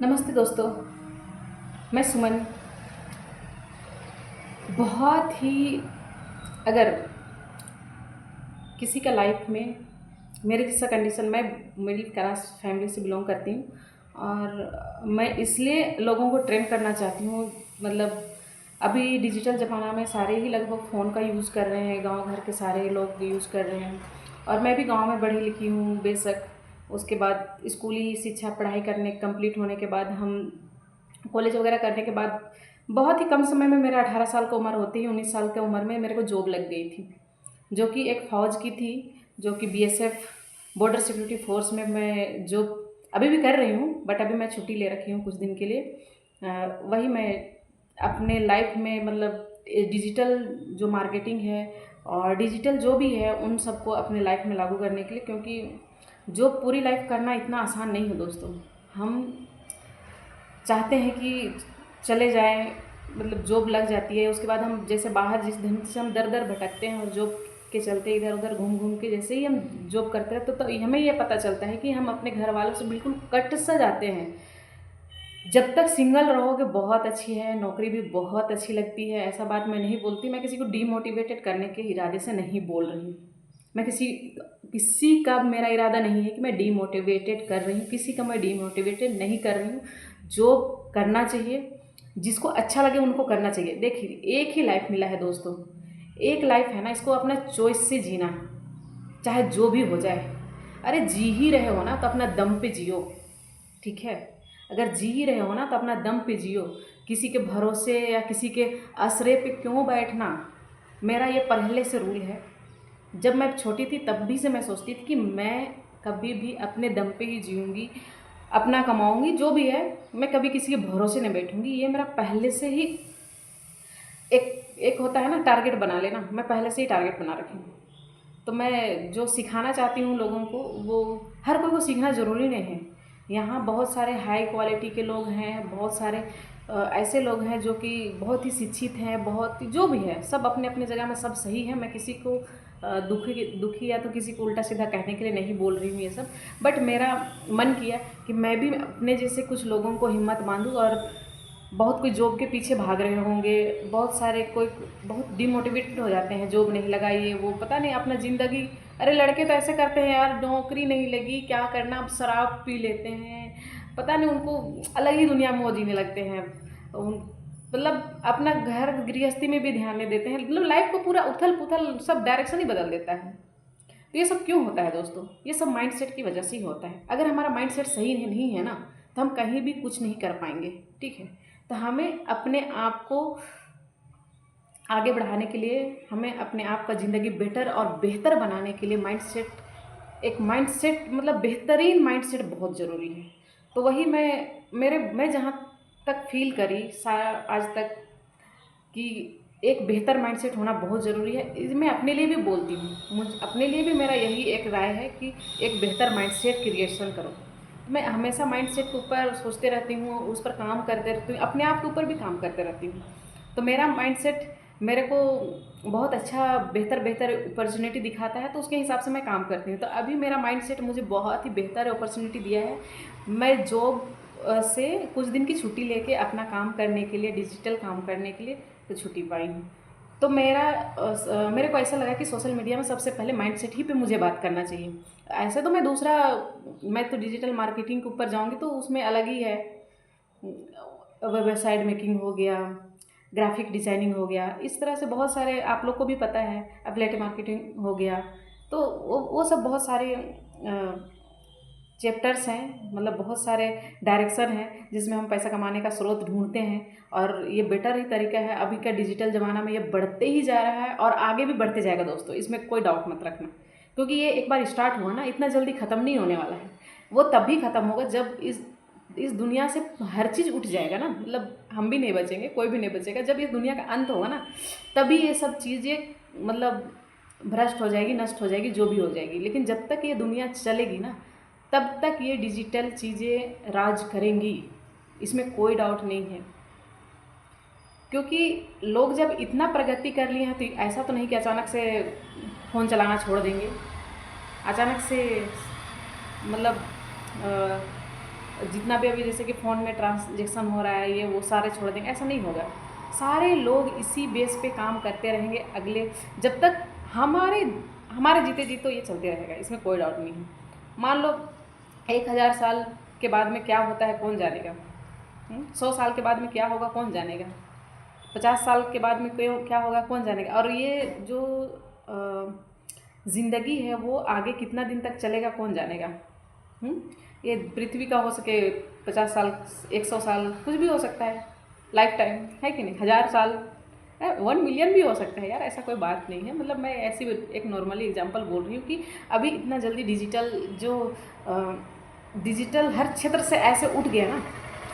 नमस्ते दोस्तों, मैं सुमन। बहुत ही अगर किसी का लाइफ में मेरे जैसा कंडीशन, मैं मिडिल क्लास फैमिली से बिलोंग करती हूँ और मैं इसलिए लोगों को ट्रेन करना चाहती हूँ। मतलब अभी डिजिटल ज़माना में सारे ही लगभग फ़ोन का यूज़ कर रहे हैं, गांव घर के सारे लोग यूज़ कर रहे हैं और मैं भी गांव में पढ़ी लिखी हूँ बेशक। उसके बाद स्कूली शिक्षा पढ़ाई करने कंप्लीट होने के बाद हम कॉलेज वगैरह करने के बाद बहुत ही कम समय में, मेरा 18 साल की उम्र होती ही 19 साल की उम्र में मेरे को जॉब लग गई थी, जो कि एक फ़ौज की थी, जो कि बीएसएफ बॉर्डर सिक्योरिटी फोर्स में मैं जॉब अभी भी कर रही हूँ। बट अभी मैं छुट्टी ले रखी हूँ कुछ दिन के लिए। वही मैं अपने लाइफ में मतलब डिजिटल जो मार्केटिंग है और डिजिटल जो भी है उन सबको अपने लाइफ में लागू करने के लिए, क्योंकि जो पूरी लाइफ करना इतना आसान नहीं है दोस्तों। हम चाहते हैं कि चले जाएं, मतलब जॉब लग जाती है, उसके बाद हम जैसे बाहर जिस ढंग से हम दर दर भटकते हैं और जॉब के चलते इधर उधर घूम घूम के जैसे ही हम जॉब करते हैं तो हमें ये पता चलता है कि हम अपने घर वालों से बिल्कुल कट सा जाते हैं। जब तक सिंगल रहोगे बहुत अच्छी है, नौकरी भी बहुत अच्छी लगती है, ऐसा बात मैं नहीं बोलती। मैं किसी को डीमोटिवेटेड करने के इरादे से नहीं बोल रही हूँ। मैं किसी किसी का मेरा इरादा नहीं है कि मैं डीमोटिवेटेड कर रही हूँ, किसी का मैं डीमोटिवेटेड नहीं कर रही हूँ। जो करना चाहिए, जिसको अच्छा लगे उनको करना चाहिए। देखिए, एक ही लाइफ मिला है दोस्तों, एक लाइफ है ना, इसको अपना चॉइस से जीना, चाहे जो भी हो जाए। अरे जी ही रहे हो ना तो अपना दम पे जियो, ठीक है। अगर जी ही रहे हो ना तो अपना दम पे जियो, किसी के भरोसे या किसी के आसरे पे क्यों बैठना। मेरा ये पहले से रूल है। जब मैं छोटी थी तब भी से मैं सोचती थी कि मैं कभी भी अपने दम पे ही जीऊँगी, अपना कमाऊँगी, जो भी है। मैं कभी किसी के भरोसे नहीं बैठूँगी। ये मेरा पहले से ही एक एक होता है ना टारगेट बना लेना, मैं पहले से ही टारगेट बना रखी हूँ। तो मैं जो सिखाना चाहती हूँ लोगों को, वो हर कोई को सीखना ज़रूरी नहीं है। यहाँ बहुत सारे हाई क्वालिटी के लोग हैं, बहुत सारे ऐसे लोग हैं जो कि बहुत ही शिक्षित हैं, बहुत जो भी है, सब अपने अपने जगह में सब सही है। मैं किसी को दुखी या तो किसी को उल्टा सीधा कहने के लिए नहीं बोल रही हूँ ये सब। बट मेरा मन किया कि मैं भी अपने जैसे कुछ लोगों को हिम्मत बांधूँ। और बहुत कोई जॉब के पीछे भाग रहे होंगे, बहुत सारे कोई बहुत डिमोटिवेटेड हो जाते हैं, जॉब नहीं लगा, ये वो, पता नहीं अपना ज़िंदगी। अरे लड़के तो ऐसे करते हैं यार, नौकरी नहीं लगी क्या करना, अब शराब पी लेते हैं, पता नहीं उनको अलग ही दुनिया में वो जीने लगते हैं। मतलब अपना घर गृहस्थी में भी ध्यान नहीं देते हैं, मतलब लाइफ को पूरा उथल पुथल सब डायरेक्शन ही बदल देता है। तो ये सब क्यों होता है दोस्तों? ये सब माइंडसेट की वजह से ही होता है। अगर हमारा माइंडसेट सही नहीं है ना, तो हम कहीं भी कुछ नहीं कर पाएंगे, ठीक है। तो हमें अपने आप को आगे बढ़ाने के लिए, हमें अपने आप का ज़िंदगी बेटर और बेहतर बनाने के लिए माइंडसेट मतलब बेहतरीन माइंडसेट बहुत ज़रूरी है। तो वही मैं जहाँ तक फील करी आज तक कि एक बेहतर माइंडसेट होना बहुत ज़रूरी है। मैं अपने लिए भी बोलती हूँ, अपने लिए भी मेरा यही एक राय है कि एक बेहतर माइंडसेट क्रिएशन करो। मैं हमेशा माइंडसेट के ऊपर सोचते रहती हूँ, उस पर काम करते रहती हूँ, अपने आप के ऊपर भी काम करते रहती हूँ। तो मेरा माइंडसेट मेरे को बहुत अच्छा बेहतर बेहतर अपॉर्चुनिटी दिखाता है, तो उसके हिसाब से मैं काम करती हूँ। तो अभी मेरा माइंडसेट मुझे बहुत ही बेहतर अपॉर्चुनिटी दिया है। मैं जॉब से कुछ दिन की छुट्टी लेके अपना काम करने के लिए, डिजिटल काम करने के लिए तो छुट्टी पाई हूँ। तो मेरे को ऐसा लगा कि सोशल मीडिया में सबसे पहले माइंडसेट ही पे मुझे बात करना चाहिए। ऐसे तो मैं तो डिजिटल मार्केटिंग के ऊपर जाऊँगी तो उसमें अलग ही है। वेबसाइट मेकिंग हो गया, ग्राफिक डिज़ाइनिंग हो गया, इस तरह से बहुत सारे आप लोग को भी पता है, एफिलिएट मार्केटिंग हो गया। तो वो सब बहुत सारे चैप्टर्स हैं, मतलब बहुत सारे डायरेक्शन हैं जिसमें हम पैसा कमाने का स्रोत ढूंढते हैं। और ये बेटर ही तरीका है। अभी का डिजिटल ज़माना में ये बढ़ते ही जा रहा है और आगे भी बढ़ते जाएगा दोस्तों, इसमें कोई डाउट मत रखना। क्योंकि ये एक बार स्टार्ट हुआ ना, इतना जल्दी ख़त्म नहीं होने वाला है। वो तभी ख़त्म होगा जब इस दुनिया से हर चीज़ उठ जाएगा ना, मतलब हम भी नहीं बचेंगे, कोई भी नहीं बचेगा। जब इस दुनिया का अंत होगा ना, तभी ये सब चीज़ें मतलब भ्रष्ट हो जाएगी, नष्ट हो जाएगी, जो भी हो जाएगी। लेकिन जब तक ये दुनिया चलेगी ना, तब तक ये डिजिटल चीज़ें राज करेंगी, इसमें कोई डाउट नहीं है। क्योंकि लोग जब इतना प्रगति कर लिए हैं तो ऐसा तो नहीं कि अचानक से फ़ोन चलाना छोड़ देंगे, अचानक से मतलब जितना भी अभी जैसे कि फ़ोन में ट्रांजेक्शन हो रहा है ये वो सारे छोड़ देंगे, ऐसा नहीं होगा। सारे लोग इसी बेस पे काम करते रहेंगे अगले, जब तक हमारे हमारे जीते जी तो ये चलते रहेगा, इसमें कोई डाउट नहीं है। मान लो 1000 साल के बाद में क्या होता है कौन जानेगा, 100 साल के बाद में क्या होगा कौन जानेगा, 50 साल के बाद में क्या होगा कौन जानेगा। और ये जो ज़िंदगी है वो आगे कितना दिन तक चलेगा कौन जानेगा। ये पृथ्वी का हो सके 50 साल, 100 साल, कुछ भी हो सकता है, लाइफ टाइम है कि नहीं, 1000 साल, 1 मिलियन भी हो सकता है यार, ऐसा कोई बात नहीं है। मतलब मैं ऐसी एक नॉर्मली एग्जांपल बोल रही हूँ कि अभी इतना जल्दी डिजिटल हर क्षेत्र से ऐसे उठ गया ना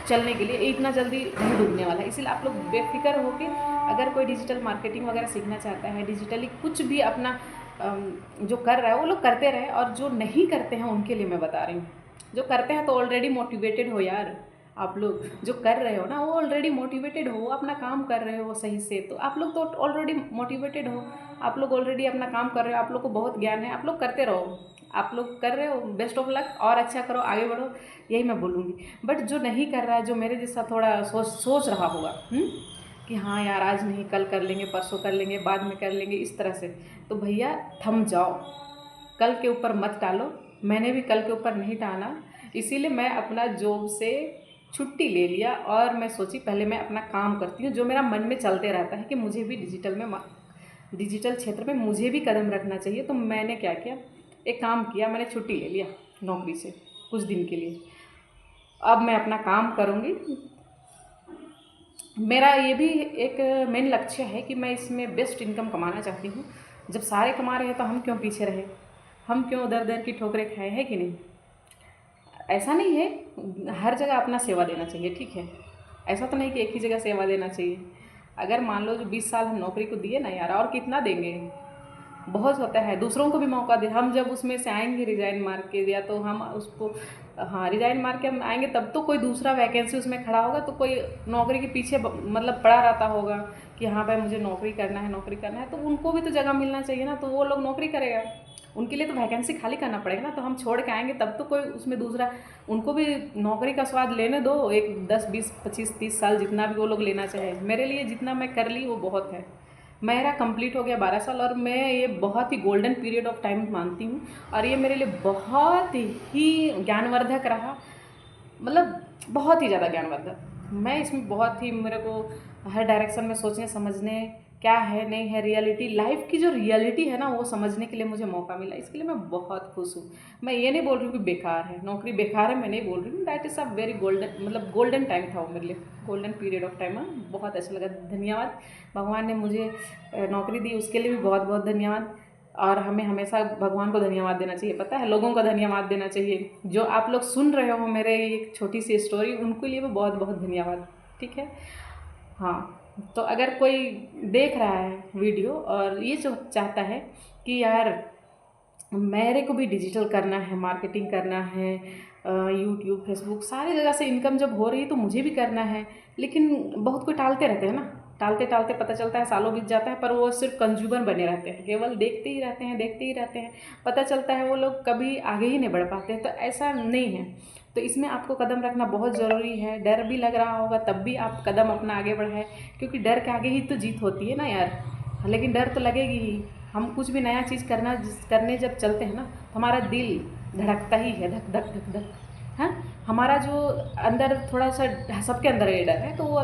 चलने के लिए, इतना जल्दी नहीं डूबने वाला है। इसीलिए आप लोग बेफिक्र हो के अगर कोई डिजिटल मार्केटिंग वगैरह सीखना चाहता है, डिजिटली कुछ भी अपना जो कर रहा है वो लोग करते रहे, और जो नहीं करते हैं उनके लिए मैं बता रही हूँ। जो करते हैं तो ऑलरेडी मोटिवेटेड हो यार, आप लोग जो कर रहे हो ना वो ऑलरेडी मोटिवेटेड हो, अपना काम कर रहे हो सही से, तो आप लोग तो ऑलरेडी मोटिवेटेड हो, आप लोग ऑलरेडी अपना काम कर रहे हो, आप लोग को बहुत ज्ञान है, आप लोग करते रहो, आप लोग कर रहे हो, बेस्ट ऑफ लक, और अच्छा करो, आगे बढ़ो, यही मैं बोलूँगी। बट जो नहीं कर रहा है, जो मेरे जैसा थोड़ा सोच रहा होगा कि हाँ यार आज नहीं कल कर लेंगे, परसों कर लेंगे, बाद में कर लेंगे, इस तरह से, तो भैया थम जाओ, कल के ऊपर मत टालो। मैंने भी कल के ऊपर नहीं टाला, इसीलिए मैं अपना जॉब से छुट्टी ले लिया और मैं सोची पहले मैं अपना काम करती हूँ, जो मेरा मन में चलते रहता है कि मुझे भी डिजिटल क्षेत्र में मुझे भी कदम रखना चाहिए। तो मैंने क्या किया, एक काम किया, मैंने छुट्टी ले लिया नौकरी से कुछ दिन के लिए। अब मैं अपना काम करूँगी। मेरा ये भी एक मेन लक्ष्य है कि मैं इसमें बेस्ट इनकम कमाना चाहती हूँ। जब सारे कमा रहे हैं तो हम क्यों पीछे रहे, हम क्यों दर दर की ठोकरें खाएं, है कि नहीं। ऐसा नहीं है, हर जगह अपना सेवा देना चाहिए, ठीक है, ऐसा तो नहीं कि एक ही जगह सेवा देना चाहिए। अगर मान लो जो 20 साल हम नौकरी को दिए ना यार, और कितना देंगे, बहुत होता है, दूसरों को भी मौका दे। हम जब उसमें से आएंगे रिज़ाइन मार के, या तो हम उसको, हाँ रिज़ाइन मार के हम आएंगे, तब तो कोई दूसरा वैकेंसी उसमें खड़ा होगा, तो कोई नौकरी के पीछे मतलब पड़ा रहता होगा कि हाँ भाई मुझे नौकरी करना है, नौकरी करना है, तो उनको भी तो जगह मिलना चाहिए ना, तो वो लोग नौकरी करेगा, उनके लिए तो वैकेंसी खाली करना पड़ेगा ना। तो हम छोड़ के आएंगे तब तो कोई उसमें दूसरा, उनको भी नौकरी का स्वाद लेने दो, एक 10 20 25 30 साल जितना भी वो लोग लेना चाहे। मेरे लिए जितना मैं कर ली वो बहुत है। मेरा कंप्लीट हो गया 12 साल, और मैं ये बहुत ही गोल्डन पीरियड ऑफ टाइम मानती हूँ, और ये मेरे लिए बहुत ही ज्ञानवर्धक रहा, मतलब बहुत ही ज़्यादा ज्ञानवर्धक। मैं इसमें बहुत ही, मेरे को हर डायरेक्शन में सोचने समझने क्या है नहीं है, रियलिटी, लाइफ की जो रियलिटी है ना वो समझने के लिए मुझे मौका मिला, इसके लिए मैं बहुत खुश हूँ। मैं ये नहीं बोल रही हूँ कि बेकार है नौकरी, बेकार है मैं नहीं बोल रही हूँ, that is a very golden, मतलब गोल्डन टाइम था वो मेरे लिए, गोल्डन पीरियड ऑफ टाइम। बहुत अच्छा लगा, धन्यवाद। भगवान ने मुझे नौकरी दी उसके लिए भी बहुत बहुत धन्यवाद। और हमें हमेशा भगवान को धन्यवाद देना चाहिए, पता है, लोगों का धन्यवाद देना चाहिए। जो आप लोग सुन रहे हो मेरे एक छोटी सी स्टोरी, उनके लिए भी बहुत बहुत धन्यवाद, ठीक है। हाँ, तो अगर कोई देख रहा है वीडियो और ये जो चाहता है कि यार मेरे को भी डिजिटल करना है, मार्केटिंग करना है, यूट्यूब फेसबुक सारी जगह से इनकम जब हो रही है तो मुझे भी करना है, लेकिन बहुत कोई टालते रहते हैं ना, टालते टालते पता चलता है सालों बीत जाता है, पर वो सिर्फ कंज्यूमर बने रहते हैं, केवल देखते ही रहते हैं, देखते ही रहते हैं, पता चलता है वो लोग कभी आगे ही नहीं बढ़ पाते हैं। तो ऐसा नहीं है, तो इसमें आपको कदम रखना बहुत ज़रूरी है। डर भी लग रहा होगा तब भी आप कदम अपना आगे बढ़ाएं, क्योंकि डर के आगे ही तो जीत होती है ना यार। लेकिन डर तो लगेगी ही, हम कुछ भी नया चीज़ करने जब चलते हैं ना तो हमारा दिल धड़कता ही है, धक धक धक धक। हाँ, हमारा जो अंदर थोड़ा सा, सबके अंदर ये डर है, तो वो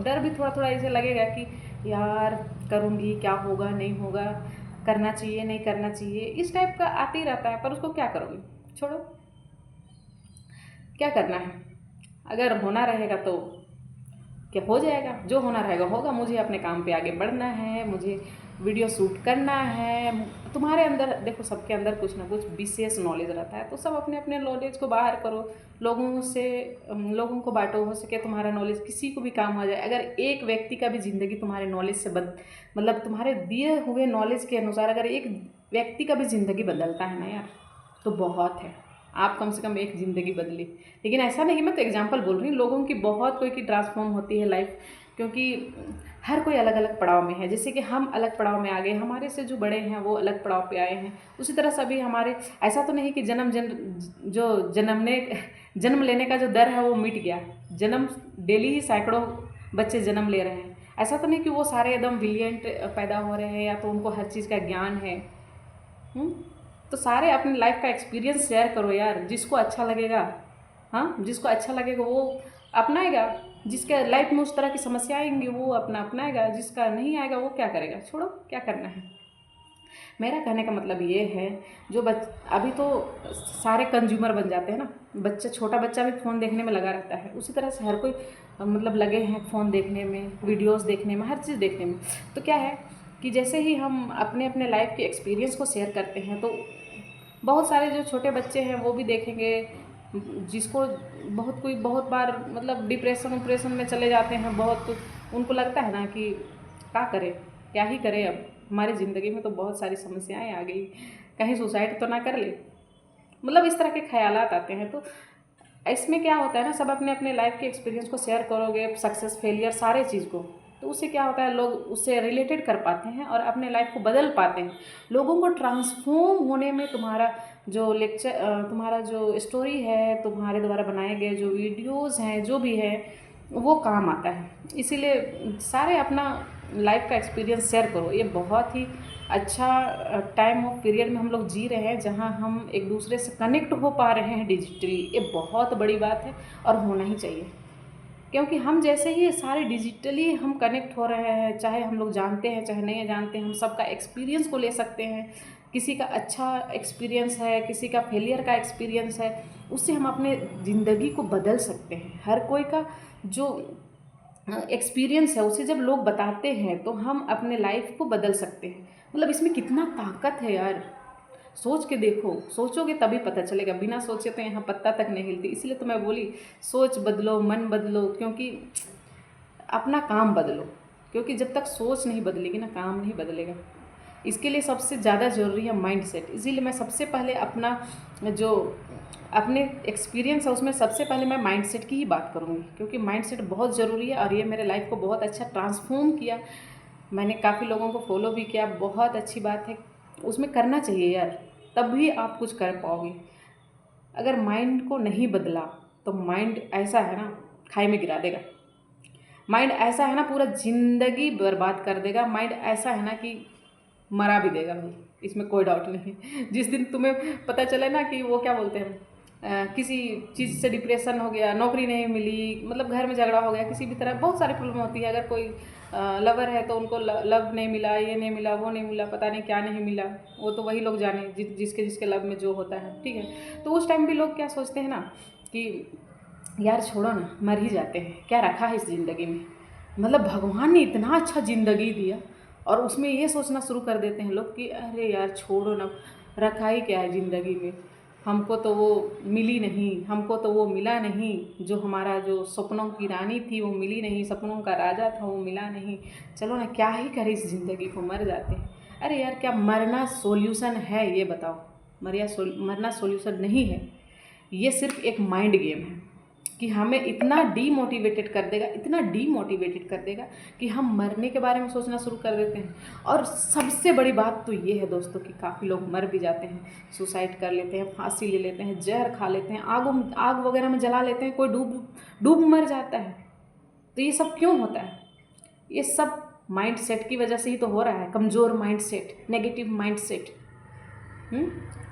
डर भी थोड़ा थोड़ा ऐसे लगेगा कि यार करूँगी क्या होगा नहीं होगा, करना चाहिए नहीं करना चाहिए, इस टाइप का आते ही रहता है। पर उसको क्या करोगे, छोड़ो, क्या करना है, अगर होना रहेगा तो क्या हो जाएगा, जो होना रहेगा होगा। मुझे अपने काम पे आगे बढ़ना है, मुझे वीडियो शूट करना है। तुम्हारे अंदर देखो, सबके अंदर कुछ ना कुछ विशेष नॉलेज रहता है, तो सब अपने अपने नॉलेज को बाहर करो, लोगों को बांटो, हो सके तुम्हारा नॉलेज किसी को भी काम आ जाए। अगर एक व्यक्ति का भी ज़िंदगी तुम्हारे नॉलेज से मतलब तुम्हारे दिए हुए नॉलेज के अनुसार अगर एक व्यक्ति का भी ज़िंदगी बदलता है ना यार, तो बहुत है। आप कम से कम एक ज़िंदगी बदली, लेकिन ऐसा नहीं, मैं तो एग्जांपल बोल रही हूँ, लोगों की बहुत कोई की ट्रांसफॉर्म होती है लाइफ, क्योंकि हर कोई अलग अलग पड़ाव में है। जैसे कि हम अलग पड़ाव में आ गए, हमारे से जो बड़े हैं वो अलग पड़ाव पे आए हैं, उसी तरह सभी हमारे, ऐसा तो नहीं कि जन्म लेने का जो दर है वो मिट गया। जन्म डेली ही सैकड़ों बच्चे जन्म ले रहे हैं। ऐसा तो नहीं कि वो सारे एकदम ब्रिलियंट पैदा हो रहे हैं या तो उनको हर चीज़ का ज्ञान है। तो सारे अपनी लाइफ का एक्सपीरियंस शेयर करो यार, जिसको अच्छा लगेगा, हाँ जिसको अच्छा लगेगा वो अपनाएगा, जिसके लाइफ में उस तरह की समस्या आएंगी वो अपनाएगा, जिसका नहीं आएगा वो क्या करेगा, छोड़ो, क्या करना है। मेरा कहने का मतलब ये है, अभी तो सारे कंज्यूमर बन जाते हैं ना, छोटा बच्चा भी फ़ोन देखने में लगा रहता है, उसी तरह से हर कोई मतलब लगे हैं फ़ोन देखने में, वीडियोस देखने में, हर चीज़ देखने में। तो क्या है कि जैसे ही हम अपने अपने लाइफ के एक्सपीरियंस को शेयर करते हैं तो बहुत सारे जो छोटे बच्चे हैं वो भी देखेंगे, जिसको बहुत बार मतलब डिप्रेशन में चले जाते हैं, बहुत उनको लगता है ना कि क्या ही करें, अब हमारी ज़िंदगी में तो बहुत सारी समस्याएं आ गई, कहीं सुसाइड तो ना कर ले, मतलब इस तरह के ख्यालात आते हैं। तो इसमें क्या होता है ना, सब अपने अपने लाइफ के एक्सपीरियंस को शेयर करोगे, सक्सेस फेलियर सारे चीज़ को, तो उससे क्या होता है, लोग उससे रिलेटेड कर पाते हैं और अपने लाइफ को बदल पाते हैं। लोगों को ट्रांसफॉर्म होने में तुम्हारा तुम्हारा जो स्टोरी है, तुम्हारे द्वारा बनाए गए जो वीडियोस हैं, जो भी है वो काम आता है। इसीलिए सारे अपना लाइफ का एक्सपीरियंस शेयर करो। ये बहुत ही अच्छा टाइम ऑफ पीरियड में हम लोग जी रहे हैं, जहाँ हम एक दूसरे से कनेक्ट हो पा रहे हैं डिजिटली। ये बहुत बड़ी बात है और होना ही चाहिए, क्योंकि हम जैसे ही सारे डिजिटली हम कनेक्ट हो रहे हैं, चाहे हम लोग जानते हैं चाहे नहीं जानते हैं, हम सबका एक्सपीरियंस को ले सकते हैं। किसी का अच्छा एक्सपीरियंस है, किसी का फेलियर का एक्सपीरियंस है, उससे हम अपने ज़िंदगी को बदल सकते हैं। हर कोई का जो एक्सपीरियंस है उसे जब लोग बताते हैं तो हम अपने लाइफ को बदल सकते हैं। मतलब इसमें कितना ताकत है यार, सोच के देखो, सोचोगे तभी पता चलेगा, बिना सोचे तो यहाँ पत्ता तक नहीं हिलती। इसलिए तो मैं बोली सोच बदलो, मन बदलो, क्योंकि अपना काम बदलो, क्योंकि जब तक सोच नहीं बदलेगी ना, काम नहीं बदलेगा। इसके लिए सबसे ज़्यादा ज़रूरी है माइंड सेट। इसीलिए मैं सबसे पहले अपने एक्सपीरियंस है उसमें सबसे पहले मैं माइंड सेट की ही बात करूँगी, क्योंकि माइंड सेट बहुत ज़रूरी है और ये मेरे लाइफ को बहुत अच्छा ट्रांसफॉर्म किया। मैंने काफ़ी लोगों को फॉलो भी किया, बहुत अच्छी बात है, उसमें करना चाहिए यार, तब भी आप कुछ कर पाओगे। अगर माइंड को नहीं बदला तो माइंड ऐसा है ना, खाई में गिरा देगा। माइंड ऐसा है ना, पूरा ज़िंदगी बर्बाद कर देगा। माइंड ऐसा है ना कि मरा भी देगा भाई, इसमें कोई डाउट नहीं है। जिस दिन तुम्हें पता चले ना कि वो क्या बोलते हैं, किसी चीज़ से डिप्रेशन हो गया, नौकरी नहीं मिली, मतलब घर में झगड़ा हो गया, किसी भी तरह बहुत सारी प्रॉब्लम होती है। अगर कोई लवर है तो उनको लव नहीं मिला, ये नहीं मिला, वो नहीं मिला, पता नहीं क्या नहीं मिला, वो तो वही लोग जाने जिसके लव में जो होता है, ठीक है। तो उस टाइम भी लोग क्या सोचते हैं ना कि यार छोड़ो ना, मर ही जाते हैं, क्या रखा है इस ज़िंदगी में। मतलब भगवान ने इतना अच्छा ज़िंदगी दिया और उसमें ये सोचना शुरू कर देते हैं लोग कि अरे यार छोड़ो ना, रखा ही क्या है ज़िंदगी में, हमको तो वो मिली नहीं, हमको तो वो मिला नहीं, जो हमारा जो सपनों की रानी थी वो मिली नहीं, सपनों का राजा था वो मिला नहीं, चलो ना क्या ही करें इस ज़िंदगी को, मर जाते हैं। अरे यार क्या मरना सॉल्यूशन है, ये बताओ। मरना सॉल्यूशन नहीं है, ये सिर्फ एक माइंड गेम है कि हमें इतना डीमोटिवेटेड कर देगा, इतना डीमोटिवेटेड कर देगा कि हम मरने के बारे में सोचना शुरू कर देते हैं। और सबसे बड़ी बात तो ये है दोस्तों कि काफ़ी लोग मर भी जाते हैं, सुसाइड कर लेते हैं, फांसी ले लेते हैं, जहर खा लेते हैं, आग वगैरह में जला लेते हैं, कोई डूब मर जाता है। तो ये सब क्यों होता है? ये सब माइंड सेट की वजह से ही तो हो रहा है। कमज़ोर mind set, negative mind set.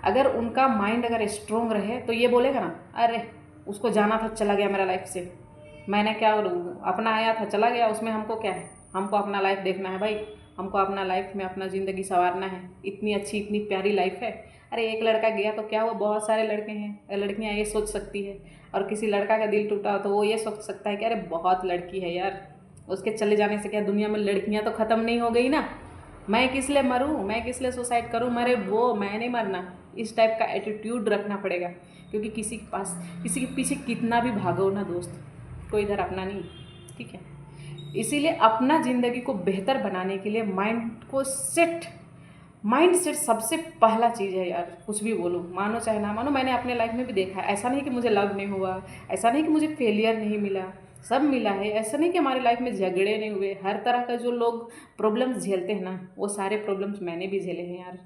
अगर उनका माइंड अगर स्ट्रोंग रहे तो ये बोलेगा ना, अरे उसको जाना था, चला गया मेरा लाइफ से, मैंने क्या अपना आया था चला गया, उसमें हमको क्या है, हमको अपना लाइफ देखना है भाई, हमको अपना लाइफ में अपना ज़िंदगी संवारना है, इतनी अच्छी इतनी प्यारी लाइफ है। अरे एक लड़का गया तो क्या हुआ, बहुत सारे लड़के हैं, लड़कियां ये सोच सकती है। और किसी लड़का का दिल टूटा तो वो ये सोच सकता है कि अरे बहुत लड़की है यार, उसके चले जाने से क्या दुनिया में लड़कियां तो ख़त्म नहीं हो गई ना, मैं किस लिए मरूँ, मैं किस लिए सुसाइड करूँ, मरे वो, मैं नहीं मरना। इस टाइप का एटीट्यूड रखना पड़ेगा, क्योंकि किसी के पीछे कितना भी भागो ना दोस्त, कोई इधर अपना नहीं, ठीक है। इसीलिए अपना ज़िंदगी को बेहतर बनाने के लिए माइंड सेट सबसे पहला चीज़ है यार। कुछ भी बोलो, मानो चाहे ना मानो, मैंने अपने लाइफ में भी देखा है। ऐसा नहीं कि मुझे लव नहीं हुआ, ऐसा नहीं कि मुझे फेलियर नहीं मिला, सब मिला है। ऐसा नहीं कि हमारी लाइफ में झगड़े नहीं हुए। हर तरह का जो लोग प्रॉब्लम्स झेलते हैं ना, वो सारे प्रॉब्लम्स मैंने भी झेले हैं यार।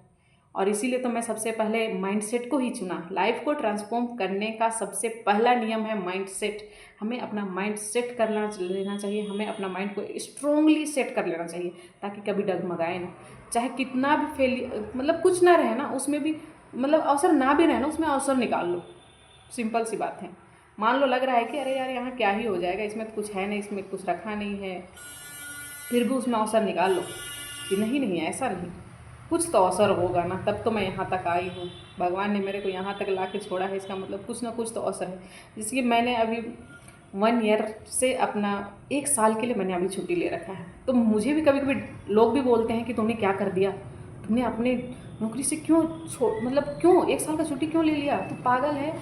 और इसीलिए तो मैं सबसे पहले माइंडसेट को ही चुना। लाइफ को ट्रांसफॉर्म करने का सबसे पहला नियम है माइंडसेट। हमें अपना माइंड सेट करना लेना चाहिए, हमें अपना माइंड को स्ट्रोंगली सेट कर लेना चाहिए, ताकि कभी डगमगाए ना। चाहे कितना भी मतलब कुछ ना रहे ना उसमें भी, मतलब अवसर ना भी रहे ना उसमें अवसर निकाल लो। सिंपल सी बात है। मान लो लग रहा है कि अरे यार यहाँ क्या ही हो जाएगा, इसमें तो कुछ है नहीं, इसमें कुछ रखा नहीं है, फिर भी उसमें अवसर निकाल लो कि नहीं नहीं ऐसा नहीं, कुछ तो अवसर होगा ना, तब तो मैं यहाँ तक आई हूँ। भगवान ने मेरे को यहाँ तक ला के छोड़ा है, इसका मतलब कुछ ना कुछ तो अवसर है। जैसे कि मैंने अभी 1 ईयर से अपना 1 साल के लिए मैंने अभी छुट्टी ले रखा है। तो मुझे भी कभी कभी लोग भी बोलते हैं कि तुमने क्या कर दिया, तुमने अपने नौकरी से क्यों मतलब क्यों 1 साल का छुट्टी क्यों ले लिया, तू पागल है।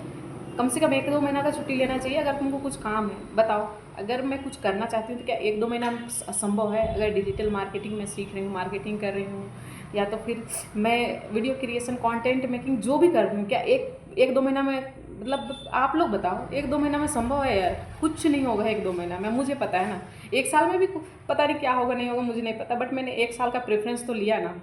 कम से कम 1-2 महीना का छुट्टी लेना चाहिए अगर तुमको कुछ काम है। बताओ, अगर मैं कुछ करना चाहती हूँ तो क्या 1-2 महीना असंभव है? अगर डिजिटल मार्केटिंग में सीख रही हूँ, मार्केटिंग कर रही हूँ, या तो फिर मैं वीडियो क्रिएशन, कंटेंट मेकिंग जो भी कर रही हूँ, क्या 1-2 महीना में, मतलब आप लोग बताओ 1-2 महीना में संभव है यार? कुछ नहीं होगा 1-2 महीना में, मुझे पता है ना। 1 साल में भी पता नहीं क्या होगा नहीं होगा, मुझे नहीं पता, बट मैंने 1 साल का प्रेफरेंस तो लिया ना,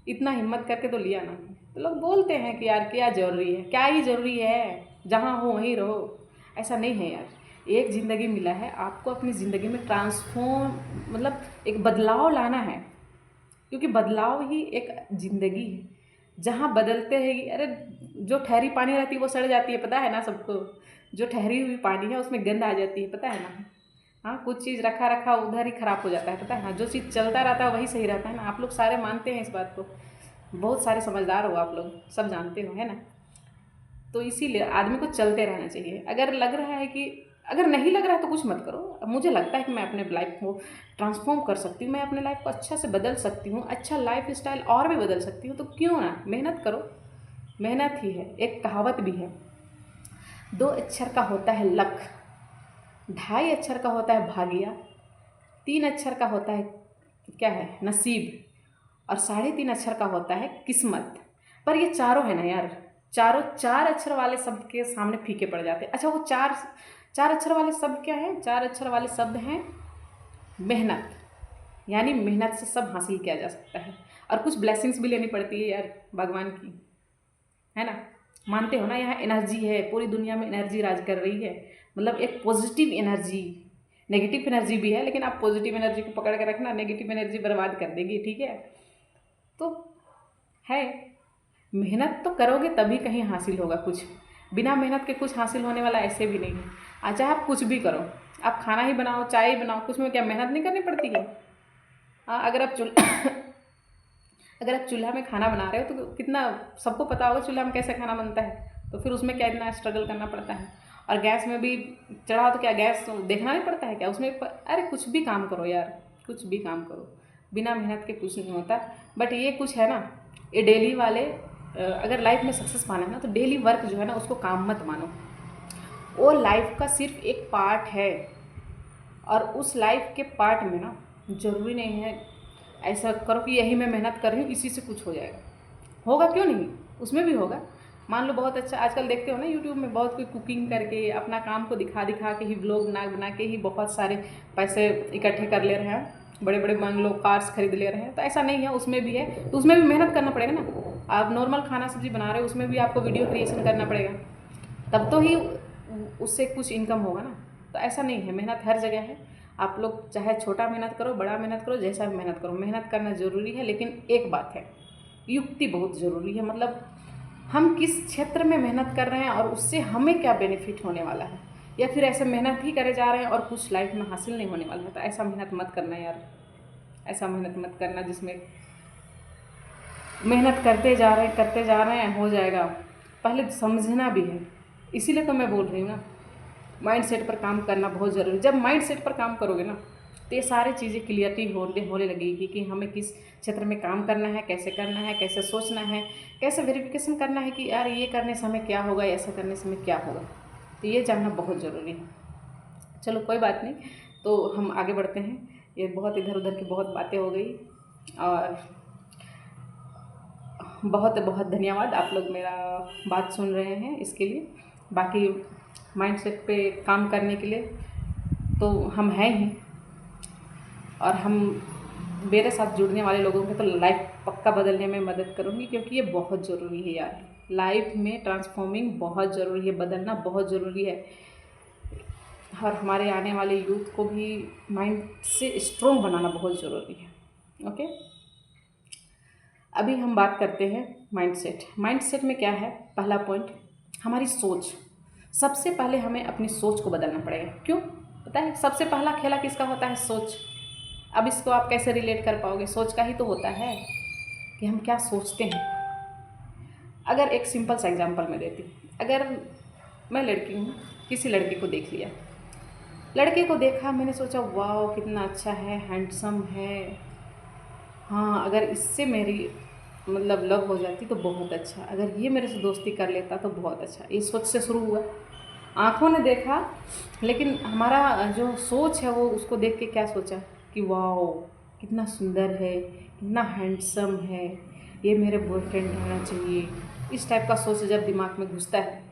इतना हिम्मत करके तो लिया ना। तो लोग बोलते हैं कि यार क्या ज़रूरी है, क्या ही ज़रूरी है, जहाँ हो वहीं रहो। ऐसा नहीं है यार। एक ज़िंदगी मिला है आपको, अपनी ज़िंदगी में ट्रांसफॉर्म, मतलब एक बदलाव लाना है, क्योंकि बदलाव ही एक ज़िंदगी है। जहाँ बदलते हैं, अरे जो ठहरी पानी रहती है वो सड़ जाती है, पता है ना सबको। जो ठहरी हुई पानी है उसमें गंध आ जाती है, पता है ना। हाँ, कुछ चीज़ रखा रखा उधर ही ख़राब हो जाता है, पता है ना। जो चीज़ चलता रहता है वही सही रहता है ना। आप लोग सारे मानते हैं इस बात को, बहुत सारे समझदार हो आप लोग, सब जानते हो, है ना। तो इसीलिए आदमी को चलते रहना चाहिए। अगर लग रहा है कि, अगर नहीं लग रहा है तो कुछ मत करो। मुझे लगता है कि मैं अपने लाइफ को ट्रांसफॉर्म कर सकती हूँ, मैं अपने लाइफ को अच्छा से बदल सकती हूँ, अच्छा लाइफ स्टाइल और भी बदल सकती हूँ, तो क्यों ना मेहनत करो। मेहनत ही है। एक कहावत भी है, 2 अक्षर का होता है लक, 2.5 अक्षर का होता है भाग्य, 3 अक्षर का होता है क्या है, नसीब, और 3.5 अक्षर का होता है किस्मत। पर ये चारों है ना यार, चारों 4 अक्षर वाले शब्द के सामने फीके पड़ जाते हैं। अच्छा, वो 4 अक्षर वाले शब्द क्या हैं? 4 अक्षर वाले शब्द हैं मेहनत। यानी मेहनत से सब हासिल किया जा सकता है, और कुछ ब्लेसिंग्स भी लेनी पड़ती है यार भगवान की, है ना। मानते हो ना, यहाँ एनर्जी है, पूरी दुनिया में एनर्जी राज कर रही है। मतलब एक पॉजिटिव एनर्जी, नेगेटिव एनर्जी भी है, लेकिन आप पॉजिटिव एनर्जी को पकड़ के रखना, नेगेटिव एनर्जी बर्बाद कर देगी, ठीक है। तो है, मेहनत तो करोगे तभी कहीं हासिल होगा कुछ। बिना मेहनत के कुछ हासिल होने वाला ऐसे भी नहीं है। अच्छा, आप कुछ भी करो, आप खाना ही बनाओ, चाय ही बनाओ, कुछ में क्या मेहनत नहीं करनी पड़ती है? हाँ, अगर आप चूल्हा में खाना बना रहे हो तो कितना, सबको पता होगा चूल्हा में कैसे खाना बनता है, तो फिर उसमें क्या इतना स्ट्रगल करना पड़ता है। और गैस में भी चढ़ाओ तो क्या गैस देखना नहीं पड़ता है क्या उसमें? अरे कुछ भी काम करो यार, कुछ भी काम करो, बिना मेहनत के कुछ नहीं होता। बट ये कुछ है ना, ये डेली वाले, अगर लाइफ में सक्सेस पाना है ना, तो डेली वर्क जो है ना उसको काम मत मानो। वो लाइफ का सिर्फ एक पार्ट है, और उस लाइफ के पार्ट में ना ज़रूरी नहीं है ऐसा करो कि यही मैं मेहनत कर रही हूँ इसी से कुछ हो जाएगा। होगा क्यों नहीं, उसमें भी होगा। मान लो बहुत अच्छा, आजकल देखते हो ना यूट्यूब में बहुत कोई कुकिंग करके अपना काम को दिखा दिखा के ही, व्लॉग बना बना के ही बहुत सारे पैसे इकट्ठे कर ले रहे हैं, बड़े बड़े बंगलो कार्स खरीद ले रहे हैं। तो ऐसा नहीं है, उसमें भी है, तो उसमें भी मेहनत करना पड़ेगा ना। आप नॉर्मल खाना सब्जी बना रहे हो, उसमें भी आपको वीडियो क्रिएशन करना पड़ेगा, तब तो ही उससे कुछ इनकम होगा ना। तो ऐसा नहीं है, मेहनत हर जगह है। आप लोग चाहे छोटा मेहनत करो, बड़ा मेहनत करो, जैसा भी मेहनत करो, मेहनत करना ज़रूरी है। लेकिन एक बात है, युक्ति बहुत ज़रूरी है। मतलब हम किस क्षेत्र में मेहनत कर रहे हैं और उससे हमें क्या बेनिफिट होने वाला है, या फिर ऐसे मेहनत ही करे जा रहे हैं और कुछ लाइफ में हासिल नहीं होने वाला है। तो ऐसा मेहनत मत करना यार, ऐसा मेहनत मत करना जिसमें मेहनत करते जा रहे हैं, हो जाएगा। पहले समझना भी है, इसीलिए तो मैं बोल रही हूँ ना, माइंड सेट पर काम करना बहुत ज़रूरी है। जब माइंड सेट पर काम करोगे ना, तो ये सारी चीज़ें क्लियरिटी होने लगेगी कि हमें किस क्षेत्र में काम करना है, कैसे करना है, कैसे सोचना है, कैसे वेरिफिकेशन करना है कि यार ये करने से हमें क्या होगा, ऐसा करने से हमें क्या होगा। तो ये जानना बहुत ज़रूरी है। चलो कोई बात नहीं, तो हम आगे बढ़ते हैं। ये बहुत इधर उधर की बहुत बातें हो गई, और बहुत बहुत धन्यवाद आप लोग मेरा बात सुन रहे हैं इसके लिए। बाकी माइंडसेट पे काम करने के लिए तो हम हैं ही, और हम मेरे साथ जुड़ने वाले लोगों के तो लाइफ पक्का बदलने में मदद करूँगी, क्योंकि ये बहुत ज़रूरी है यार। लाइफ में ट्रांसफॉर्मिंग बहुत ज़रूरी है, बदलना बहुत ज़रूरी है, और हमारे आने वाले यूथ को भी माइंड से स्ट्रोंग बनाना बहुत ज़रूरी है। ओके, अभी हम बात करते हैं माइंडसेट। माइंडसेट में क्या है? पहला पॉइंट, हमारी सोच। सबसे पहले हमें अपनी सोच को बदलना पड़ेगा। क्यों पता है? सबसे पहला खेला किसका होता है? सोच। अब इसको आप कैसे रिलेट कर पाओगे? सोच का ही तो होता है कि हम क्या सोचते हैं। अगर एक सिंपल सा एग्जांपल मैं देती हूँ, अगर मैं लड़की हूँ, किसी लड़के को देख लिया, लड़के को देखा, मैंने सोचा वाह कितना अच्छा है, हैंडसम है, हाँ अगर इससे मेरी मतलब लव हो जाती तो बहुत अच्छा, अगर ये मेरे से दोस्ती कर लेता तो बहुत अच्छा। ये सोच से शुरू हुआ, आँखों ने देखा, लेकिन हमारा जो सोच है वो उसको देख के क्या सोचा कि वाह कितना सुंदर है, कितना हैंडसम है, ये मेरे बॉयफ्रेंड होना चाहिए। इस टाइप का सोच जब दिमाग में घुसता है,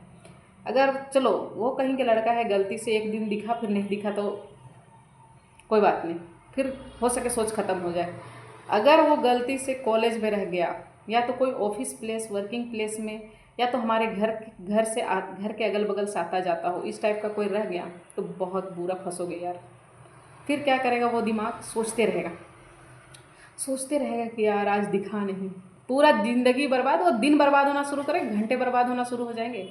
अगर चलो वो कहीं के लड़का है, गलती से एक दिन दिखा फिर नहीं दिखा तो कोई बात नहीं, फिर हो सके सोच ख़त्म हो जाए। अगर वो गलती से कॉलेज में रह गया, या तो कोई ऑफिस प्लेस, वर्किंग प्लेस में, या तो हमारे घर के अगल बगल से आता जाता हो, इस टाइप का कोई रह गया तो बहुत बुरा फंसोगे यार। फिर क्या करेगा वो दिमाग? सोचते रहेगा कि यार आज दिखा नहीं, पूरा ज़िंदगी बर्बाद, और दिन बर्बाद होना शुरू करे, घंटे बर्बाद होना शुरू हो जाएंगे।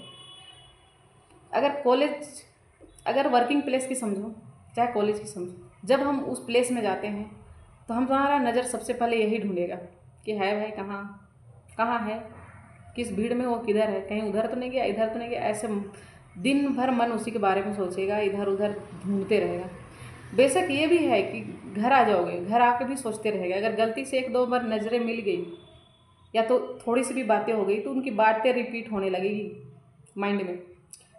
अगर वर्किंग प्लेस की समझो, चाहे कॉलेज की समझो, जब हम उस प्लेस में जाते हैं तो हमारा नज़र सबसे पहले यही ढूंढेगा कि है भाई कहाँ है, किस भीड़ में वो किधर है, कहीं उधर तो नहीं गया, इधर तो नहीं गया। ऐसे दिन भर मन उसी के बारे में सोचेगा, इधर उधर ढूंढते रहेगा। बेशक ये भी है कि घर आ जाओगे, घर आके भी सोचते रहेगा। अगर गलती से एक दो बार नज़रें मिल गई या तो थोड़ी सी भी बातें हो गई तो उनकी बातें रिपीट होने लगेगी माइंड में।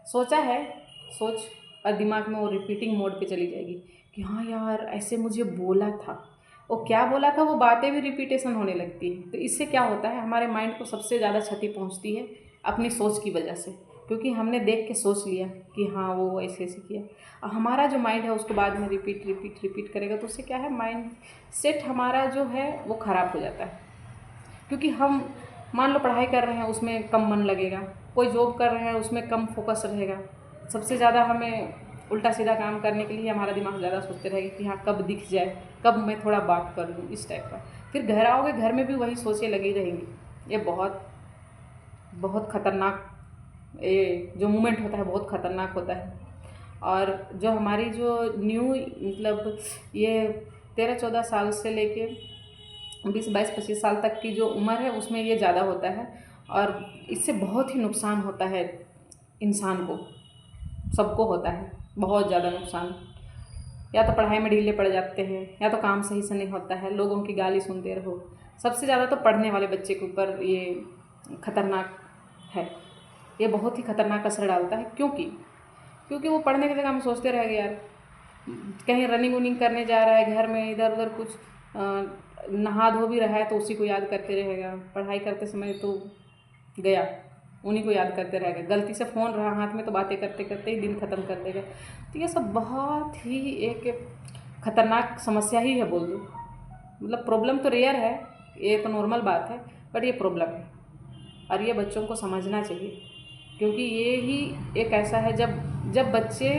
सोचा है, सोच और दिमाग में वो रिपीटिंग मोड पे चली जाएगी कि हाँ यार ऐसे मुझे बोला था, वो क्या बोला था, वो बातें भी रिपीटेशन होने लगती है। तो इससे क्या होता है, हमारे माइंड को सबसे ज़्यादा क्षति पहुंचती है अपनी सोच की वजह से, क्योंकि हमने देख के सोच लिया कि हाँ वो ऐसे ऐसे किया। और हमारा जो माइंड है उसको बाद में रिपीट करेगा, तो उससे क्या है, माइंड सेट हमारा जो है वो ख़राब हो जाता है। क्योंकि हम मान लो पढ़ाई कर रहे हैं, उसमें कम मन लगेगा, कोई जॉब कर रहे हैं उसमें कम फोकस रहेगा। सबसे ज़्यादा हमें उल्टा सीधा काम करने के लिए हमारा दिमाग ज़्यादा सोचते रहेगा कि हाँ कब दिख जाए, कब मैं थोड़ा बात कर लूँ, इस टाइप का। फिर घर आओगे, घर में भी वही सोचें लगी रहेंगी। ये बहुत बहुत ख़तरनाक, ये जो मूवमेंट होता है बहुत ख़तरनाक होता है। और जो हमारी जो न्यू मतलब ये 13-14 साल से लेके 20-22-25 साल तक की जो उम्र है उसमें ये ज़्यादा होता है, और इससे बहुत ही नुकसान होता है इंसान को, सबको होता है बहुत ज़्यादा नुकसान। या तो पढ़ाई में ढीले पड़ जाते हैं, या तो काम सही से नहीं होता है, लोगों की गाली सुनते रहो। सबसे ज़्यादा तो पढ़ने वाले बच्चे के ऊपर ये खतरनाक है, ये बहुत ही खतरनाक असर डालता है। क्योंकि वो पढ़ने की जगह हम सोचते रह गए यार, कहीं रनिंग वनिंग करने जा रहा है, घर में इधर उधर कुछ नहा धो भी रहा है तो उसी को याद करते रहेगा। पढ़ाई करते समय तो गया, उन्हीं को याद करते रहेगा। गलती से फ़ोन रहा हाथ में तो बातें करते करते ही दिन ख़त्म कर देगा। तो ये सब बहुत ही एक ख़तरनाक समस्या ही है बोल दो। मतलब प्रॉब्लम तो रेयर है, ये तो नॉर्मल बात है, बट ये प्रॉब्लम है और ये बच्चों को समझना चाहिए। क्योंकि ये ही एक ऐसा है जब बच्चे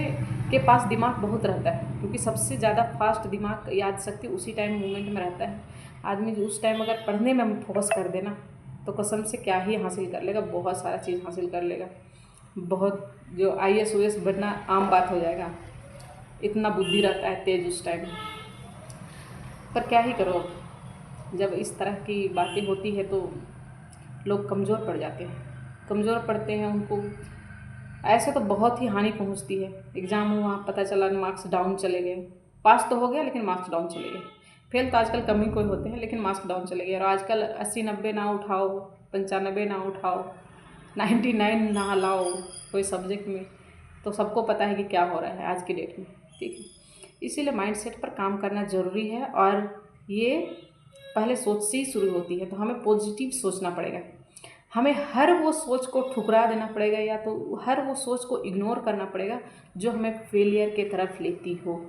के पास दिमाग बहुत रहता है, क्योंकि सबसे ज़्यादा फास्ट दिमाग याद शक्ति उसी टाइम मूवमेंट में रहता है। आदमी उस टाइम अगर पढ़ने में फोकस कर देना तो कसम से क्या ही हासिल कर लेगा, बहुत सारा चीज़ हासिल कर लेगा। बहुत जो IAS OAS बनना आम बात हो जाएगा, इतना बुद्धि रहता है तेज उस टाइम। पर क्या ही करो, जब इस तरह की बातें होती है तो लोग कमज़ोर पड़ जाते हैं, कमज़ोर पड़ते हैं। उनको ऐसे तो बहुत ही हानि पहुंचती है। एग्ज़ाम हुआ, पता चला मार्क्स डाउन चले गए, पास तो हो गया लेकिन मार्क्स डाउन चले गए। फेल तो आजकल कम ही कोई होते हैं, लेकिन मार्क्स डाउन चले गए। और आजकल 80-90 ना उठाओ, 95 ना उठाओ, 99 ना लाओ कोई सब्जेक्ट में, तो सबको पता है कि क्या हो रहा है आज की डेट में। ठीक है, इसीलिए माइंडसेट पर काम करना ज़रूरी है, और ये पहले सोच से ही शुरू होती है। तो हमें पॉजिटिव सोचना पड़ेगा। हमें हर वो सोच को ठुकरा देना पड़ेगा, या तो हर वो सोच को इग्नोर करना पड़ेगा जो हमें फेलियर के तरफ लेती हो।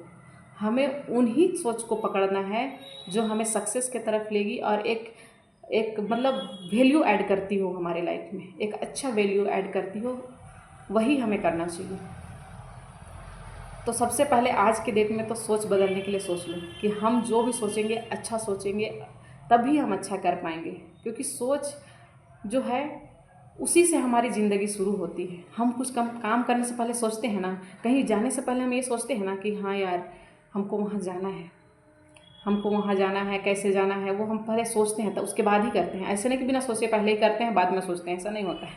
हमें उन्हीं सोच को पकड़ना है जो हमें सक्सेस के तरफ लेगी और एक एक मतलब वैल्यू ऐड करती हो हमारे लाइफ में, एक अच्छा वैल्यू ऐड करती हो, वही हमें करना चाहिए। तो सबसे पहले आज के डेट में तो सोच बदलने के लिए सोच लो कि हम जो भी सोचेंगे अच्छा सोचेंगे, तभी हम अच्छा कर पाएंगे। क्योंकि सोच जो है उसी से हमारी ज़िंदगी शुरू होती है। हम कुछ काम करने से पहले सोचते हैं ना, कहीं जाने से पहले हम ये सोचते हैं ना कि हाँ यार हमको वहाँ जाना है, हमको वहाँ जाना है, कैसे जाना है, वो हम पहले सोचते हैं तो उसके बाद ही करते हैं। ऐसे नहीं कि बिना सोचे पहले ही करते हैं बाद में सोचते हैं, ऐसा नहीं होता है।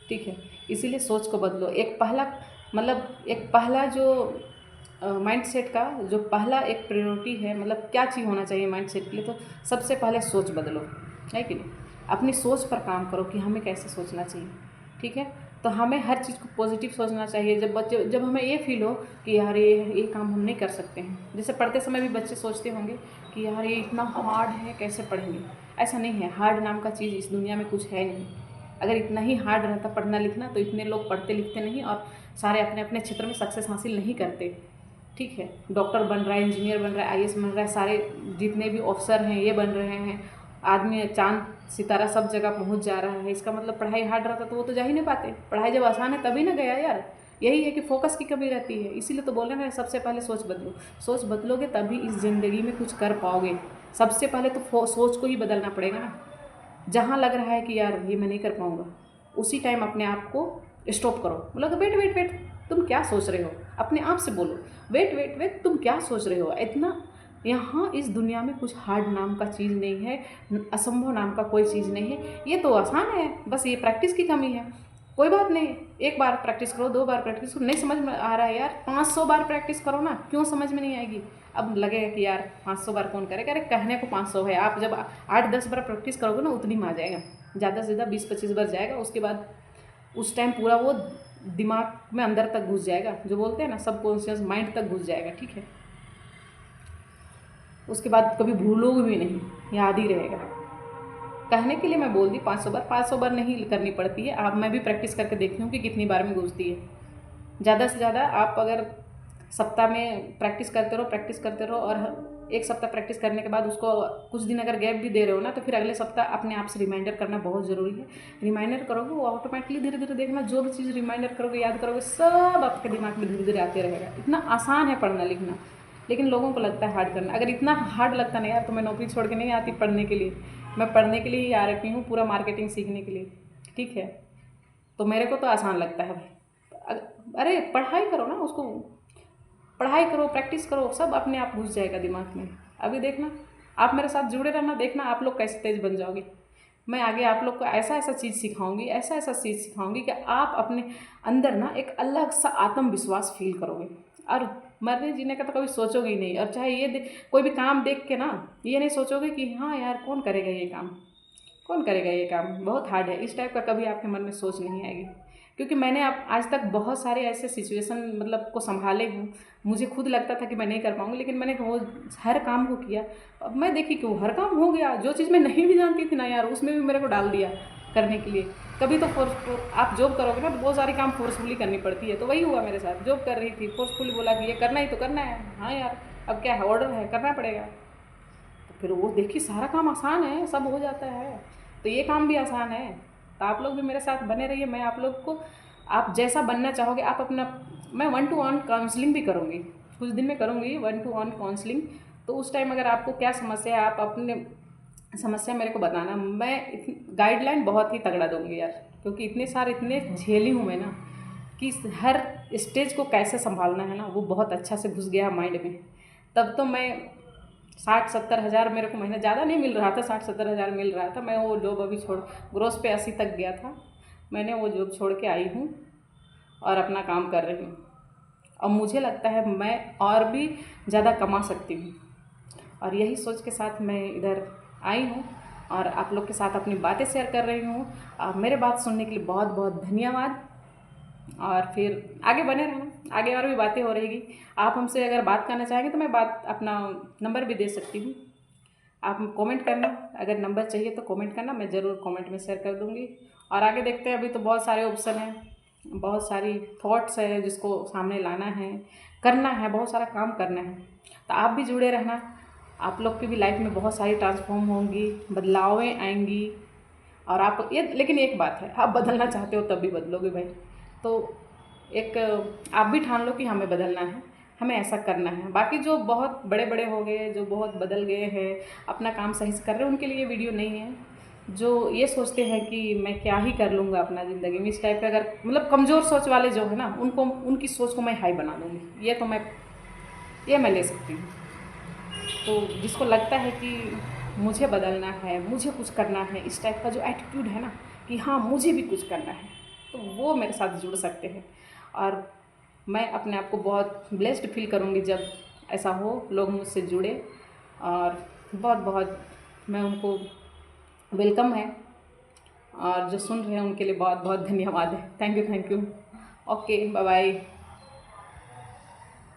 ठीक है, इसीलिए सोच को बदलो। एक पहला जो माइंड सेट का जो पहला एक प्रायोरिटी है, मतलब क्या चीज़ होना चाहिए माइंड सेट के लिए, तो सबसे पहले सोच बदलो, है कि नहीं। अपनी सोच पर काम करो कि हमें कैसे सोचना चाहिए। ठीक है, तो हमें हर चीज़ को पॉजिटिव सोचना चाहिए। जब हमें ये फील हो कि यार ये काम हम नहीं कर सकते हैं, जैसे पढ़ते समय भी बच्चे सोचते होंगे कि यार ये इतना हार्ड है, कैसे पढ़ेंगे। ऐसा नहीं है, हार्ड नाम का चीज़ इस दुनिया में कुछ है नहीं। अगर इतना ही हार्ड रहता पढ़ना लिखना तो इतने लोग पढ़ते लिखते नहीं और सारे अपने अपने क्षेत्र में सक्सेस हासिल नहीं करते। ठीक है, डॉक्टर बन रहा है, इंजीनियर बन रहा है, आईएएस बन रहा है, सारे जितने भी ऑफिसर हैं ये बन रहे हैं, आदमी चांद सितारा सब जगह पहुंच जा रहा है। इसका मतलब पढ़ाई हार्ड रहता तो वो तो जा ही नहीं पाते। पढ़ाई जब आसान है तभी ना गया यार। यही है कि फोकस की कमी रहती है। इसीलिए तो बोल रहे हैं सबसे पहले सोच बदलो। सोच बदलोगे तभी इस ज़िंदगी में कुछ कर पाओगे। सबसे पहले तो सोच को ही बदलना पड़ेगा ना। जहाँ लग रहा है कि यार ये मैं नहीं कर पाऊँगा, उसी टाइम अपने आप को स्टॉप करो। बोलो वेट वेट वेट, तुम क्या सोच रहे हो। अपने आप से बोलो वेट वेट वेट, तुम क्या सोच रहे हो। इतना यहाँ इस दुनिया में कुछ हार्ड नाम का चीज़ नहीं है, असंभव नाम का कोई चीज़ नहीं है। ये तो आसान है, बस ये प्रैक्टिस की कमी है। कोई बात नहीं, एक बार प्रैक्टिस करो, 2 बार प्रैक्टिस करो, नहीं समझ में आ रहा है यार 500 बार प्रैक्टिस करो ना। क्यों समझ में नहीं आएगी। अब लगेगा कि यार 500 बार कौन करेगा। अरे कहने को 500 है, आप जब 8-10 बार प्रैक्टिस करोगे ना उतनी में आ जाएगा। ज़्यादा से ज़्यादा 20-25 बार जाएगा। उसके बाद उस टाइम पूरा वो दिमाग में अंदर तक घुस जाएगा, जो बोलते हैं ना सबकॉन्शियस माइंड तक घुस जाएगा। ठीक है, उसके बाद कभी भूलोगे भी नहीं, याद ही रहेगा। कहने के लिए मैं बोल दी 500 बार नहीं करनी पड़ती है। आप मैं भी प्रैक्टिस करके देखती हूँ कि कितनी बार में घुसती है। ज़्यादा से ज़्यादा आप अगर सप्ताह में प्रैक्टिस करते रहो और एक सप्ताह प्रैक्टिस करने के बाद उसको कुछ दिन अगर गैप भी दे रहे हो ना, तो फिर अगले सप्ताह अपने आप से रिमाइंडर करना बहुत ज़रूरी है। रिमाइंडर करोगे वो ऑटोमेटिकली धीरे धीरे देखना, जो भी चीज़ रिमाइंडर करोगे याद करोगे सब आपके दिमाग में धीरे धीरे आते रहेगा। इतना आसान है पढ़ना लिखना, लेकिन लोगों को लगता है हार्ड करना। अगर इतना हार्ड लगता नहीं यार तो मैं नौकरी छोड़ के नहीं आती पढ़ने के लिए। मैं पढ़ने के लिए ही आ रखी हूँ, पूरा मार्केटिंग सीखने के लिए। ठीक है, तो मेरे को तो आसान लगता है भाई। अरे पढ़ाई करो ना, उसको पढ़ाई करो, प्रैक्टिस करो, सब अपने आप घुस जाएगा दिमाग में। अभी देखना, आप मेरे साथ जुड़े रहना, देखना आप लोग कैसे तेज बन जाओगे। मैं आगे आप लोग को ऐसा ऐसा चीज़ सिखाऊंगी, ऐसा ऐसा चीज़ सिखाऊंगी कि आप अपने अंदर ना एक अलग सा आत्मविश्वास फील करोगे और मरने जीने का तो कभी सोचोगे ही नहीं। और चाहे ये कोई भी काम देख के ना ये नहीं सोचोगे कि हाँ यार कौन करेगा ये काम, कौन करेगा ये काम, बहुत हार्ड है, इस टाइप का कभी आपके मन में सोच नहीं आएगी। क्योंकि मैंने आज तक बहुत सारे ऐसे सिचुएशन मतलब को संभाले हूँ। मुझे खुद लगता था कि मैं नहीं कर पाऊँगी, लेकिन मैंने वो हर काम को किया। अब मैं देखी कि वो हर काम हो गया। जो चीज़ मैं नहीं भी जानती थी ना यार, उसमें भी मेरे को डाल दिया करने के लिए। कभी तो आप जॉब करोगे ना तो बहुत सारी काम फोर्सफुली करनी पड़ती है, तो वही हुआ मेरे साथ। जॉब कर रही थी, फोर्सफुली बोला कि ये करना ही तो करना है। हाँ यार, अब क्या है, ऑर्डर है, करना पड़ेगा। तो फिर वो देखिए सारा काम आसान है, सब हो जाता है, तो ये काम भी आसान है। तो आप लोग भी मेरे साथ बने रहिए। मैं आप लोग को, आप जैसा बनना चाहोगे आप अपना, मैं 1-to-1 काउंसलिंग भी करूँगी, कुछ दिन में करूँगी 1-to-1 काउंसलिंग। तो उस टाइम अगर आपको क्या समस्या है, आप अपने समस्या मेरे को बताना। मैं गाइडलाइन बहुत ही तगड़ा दूँगी यार, क्योंकि इतने झेली हूँ मैं ना कि हर स्टेज को कैसे संभालना है ना, वो बहुत अच्छा से घुस गया माइंड में। तब तो मैं 60-70 हज़ार मेरे को महीना, ज़्यादा नहीं मिल रहा था, 60-70 हज़ार मिल रहा था। मैं वो जॉब अभी छोड़, ग्रोस पे 80 तक गया था। मैंने वो जॉब छोड़ के आई हूँ और अपना काम कर रही हूँ। और मुझे लगता है मैं और भी ज़्यादा कमा सकती हूँ, और यही सोच के साथ मैं इधर आई हूँ और आप लोग के साथ अपनी बातें शेयर कर रही हूँ। मेरे बात सुनने के लिए बहुत बहुत धन्यवाद। और फिर आगे बने रहना, आगे और भी बातें हो रहेगी। आप हमसे अगर बात करना चाहेंगे तो मैं बात अपना नंबर भी दे सकती हूँ। आप कमेंट करना, अगर नंबर चाहिए तो कमेंट करना, मैं ज़रूर कमेंट में शेयर कर दूँगी। और आगे देखते हैं, अभी तो बहुत सारे ऑप्शन हैं, बहुत सारी थॉट्स है जिसको सामने लाना है, करना है, बहुत सारा काम करना है। तो आप भी जुड़े रहना, आप लोग की भी लाइफ में बहुत सारी ट्रांसफॉर्म होंगी, बदलावें आएंगी। और आप ये, लेकिन एक बात है, आप बदलना चाहते हो तब भी बदलोगे भाई। तो एक आप भी ठान लो कि हमें बदलना है, हमें ऐसा करना है। बाकी जो बहुत बड़े बड़े हो गए, जो बहुत बदल गए हैं, अपना काम सही से कर रहे हैं, उनके लिए ये वीडियो नहीं है। जो ये सोचते हैं कि मैं क्या ही कर लूँगा अपना ज़िंदगी में, इस टाइप का, अगर मतलब कमज़ोर सोच वाले जो है ना, उनको, उनकी सोच को मैं हाई बना दूँगी। ये मैं ले सकती हूँ। तो जिसको लगता है कि मुझे बदलना है, मुझे कुछ करना है, इस टाइप का जो एटीट्यूड है ना कि हाँ मुझे भी कुछ करना है, तो वो मेरे साथ जुड़ सकते हैं। और मैं अपने आप को बहुत ब्लेस्ड फील करूँगी जब ऐसा हो, लोग मुझसे जुड़े। और बहुत बहुत मैं उनको वेलकम है, और जो सुन रहे हैं उनके लिए बहुत बहुत धन्यवाद है। Thank you, thank you. Okay, bye bye.